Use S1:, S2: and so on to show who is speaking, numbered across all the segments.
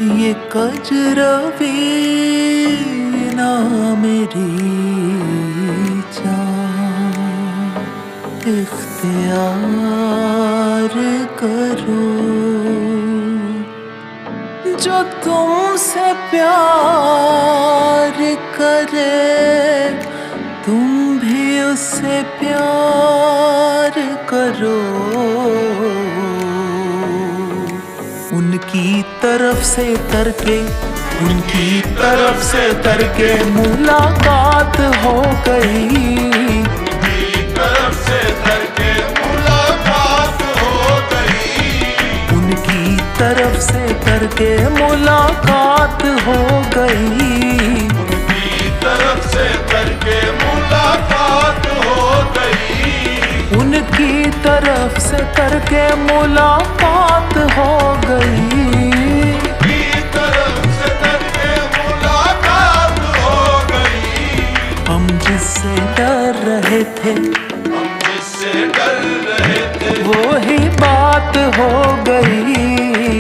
S1: ये कजरवी ना मेरी जान इख्तियार करो, जो तुमसे प्यार करे तुम भी उससे प्यार करो। उनकी तरफ से मुलाकात हो गई,
S2: उनकी तरफ से मुलाकात हो गई,
S1: उनकी तरफ से मुलाकात हो गई,
S2: उनकी तरफ से मुलाकात हो गई,
S1: उनकी तरफ से मुलाकात हो गई। हम जिससे डर रहे थे वो ही बात हो गई,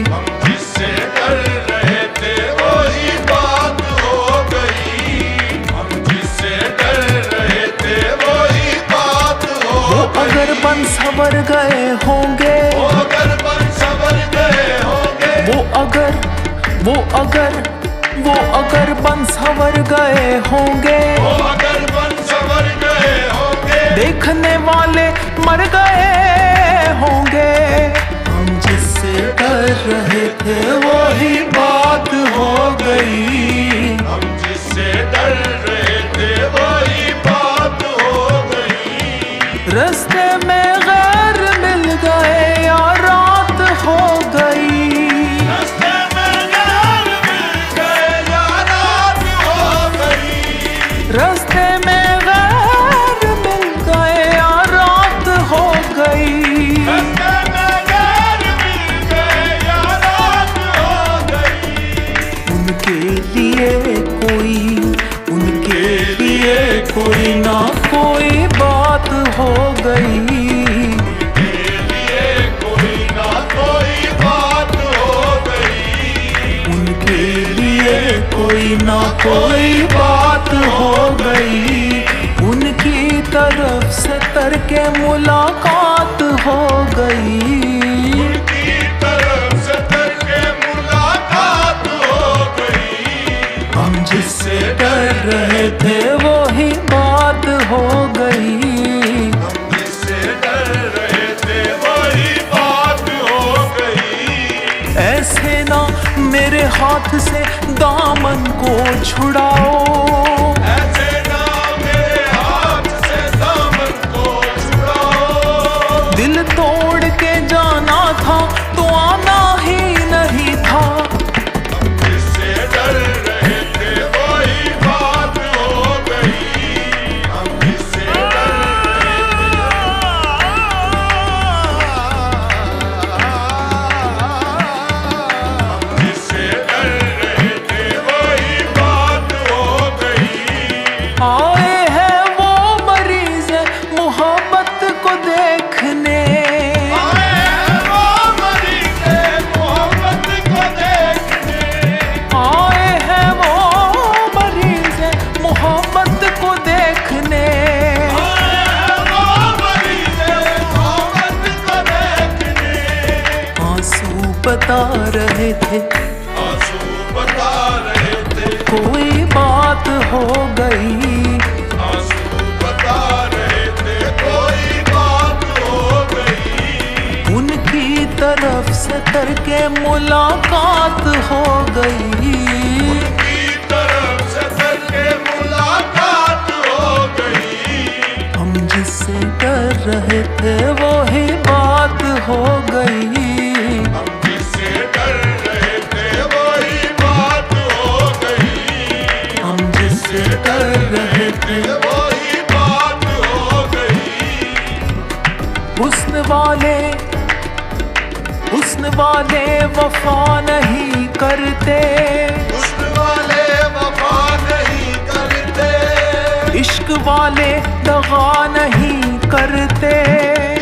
S2: हम जिससे डर रहे थे वो ही बात हो गई, हम जिससे डर रहे थे वो ही बात हो
S1: वो
S2: गई।
S1: अगर बन संवर गए होंगे,
S2: वो अगर बन संवर गए होंगे,
S1: वो अगर बन संवर गए होंगे,
S2: वो अगर बन संवर गए होंगे,
S1: देखने वाले मर गए होंगे। हम जिससे डर रहे थे वो ही बात हो गई,
S2: हम जिससे डर रहे थे वही बात हो गई।
S1: रास्ते में गैर मिल गए या रात हो गई,
S2: रास्ते में गैर मिल गए या रात हो गई,
S1: रास्ते में गैर मिल गए या रात हो गई।
S2: रास्ते में गैर मिल गए या रात हो गई।
S1: उनके लिए कोई ना कोई बात हो गई,
S2: उनके लिए कोई ना कोई बात हो गई,
S1: उनके लिए कोई ना कोई बात हो गई। उनकी तरफ से तरके मुलाकात हो गई,
S2: उनकी तरफ से मुलाकात हो गई।
S1: हम जिससे डर रहे थे वो ही बात हो गई।
S2: हम जिससे डर रहे थे वही बात हो गई।
S1: ऐसे ना मेरे हाथ से दामन को छुड़ाओ,
S2: ऐसे ना मेरे हाथ से दामन को छुड़ाओ।
S1: दिल तोड़ के जाना था तो आना ही नहीं था।
S2: हम जिससे डर रहे थे वही बात हो गई। हम जिससे डर रहे थे हम जिससे डर रहे थे वही बात हो गई।
S1: आए हैं वो मरीज मोहब्बत को देखने,
S2: आए हैं वो मरीज़ मोहब्बत को देखने,
S1: आए हैं वो मरीज मोहब्बत को देखने।
S2: आए हैं वो मरीज़ मोहब्बत को देखने।
S1: आंसू बता रहे थे
S2: आंसू बता रहे थे,
S1: कोई बात हो गई,
S2: आंसू बता रहे थे कोई बात हो गई।
S1: उनकी तरफ से तरके मुलाकात हो गई।
S2: उनकी तरफ से करके मुलाकात हो गई।
S1: हम जिससे डर रहे थे वो ही बात हो गई,
S2: हम जिससे डर रहे थे वही बात हो गई।
S1: हम जिससे डर रहे थे।
S2: वही बात हो गई।
S1: हुस्न वाले वफा नहीं करते,
S2: हुस्न वाले वफा नहीं करते,
S1: इश्क वाले दगा नहीं करते,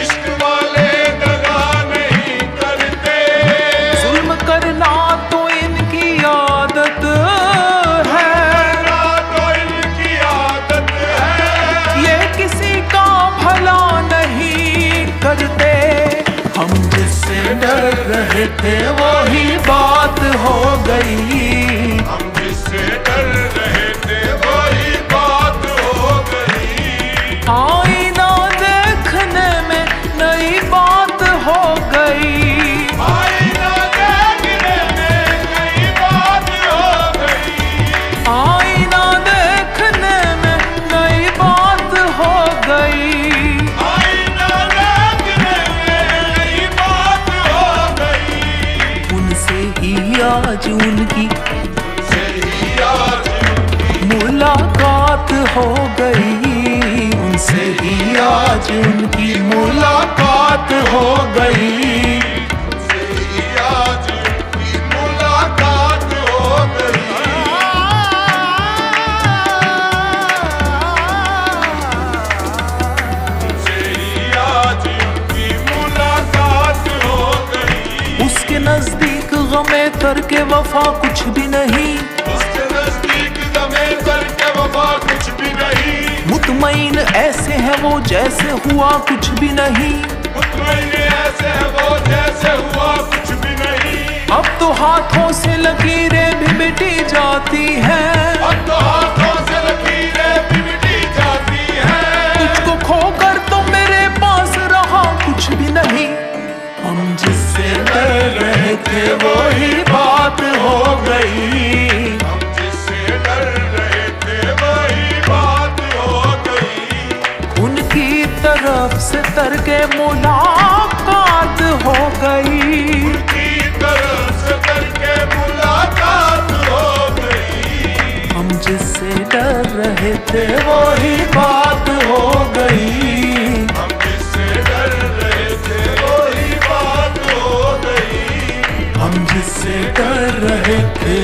S2: इश्क वाले दगा नहीं करते।
S1: जुल्म करना तो इनकी रहे थे वही बात हो गई।
S2: हम जिससे डर रहे थे वही बात हो गई।
S1: आईना देखने में नई बात हो गई।
S2: आईना देखने में नई बात हो गई।
S1: आईना देखने में नई बात हो गई।
S2: आईना देखने में नई बात हो गई।
S1: उनसे ही आज उनकी
S2: से ही आज उनकी
S1: मुलाकात हो गई। उनसे ही आज उनकी मुलाकात हो गई।
S2: से ही आज उनकी मुलाकात हो गई। से ही आज उनकी मुलाकात हो गई।
S1: उसके नजदीक गमे करके वफा कुछ भी नहीं।
S2: उसके नजदीक दमे करके वफा कुछ भी नहीं।
S1: मुतमईन ऐसे है वो जैसे हुआ कुछ भी नहीं।
S2: मुतमईन ऐसे है वो जैसे हुआ कुछ भी नहीं।
S1: अब तो हाथों से लकीरें भी मिटी जाती हैं।
S2: अब तो हाथों से लकीरें भी मिटी जाती हैं।
S1: तुझको खोकर तो मेरे पास रहा कुछ भी नहीं। हम जिससे डर रहे थे वही बात हो गई।
S2: हम जिससे डर रहे थे वही बात हो गई।
S1: उनकी तरफ से तरके मुलाकात हो गई।
S2: की तरफ से करके मुलाकात हो गई।
S1: हम जिससे डर रहे थे वही बात हो गई।
S2: हम जिससे डर रहे थे वही बात हो गई।
S1: हम जिससे डर रहे थे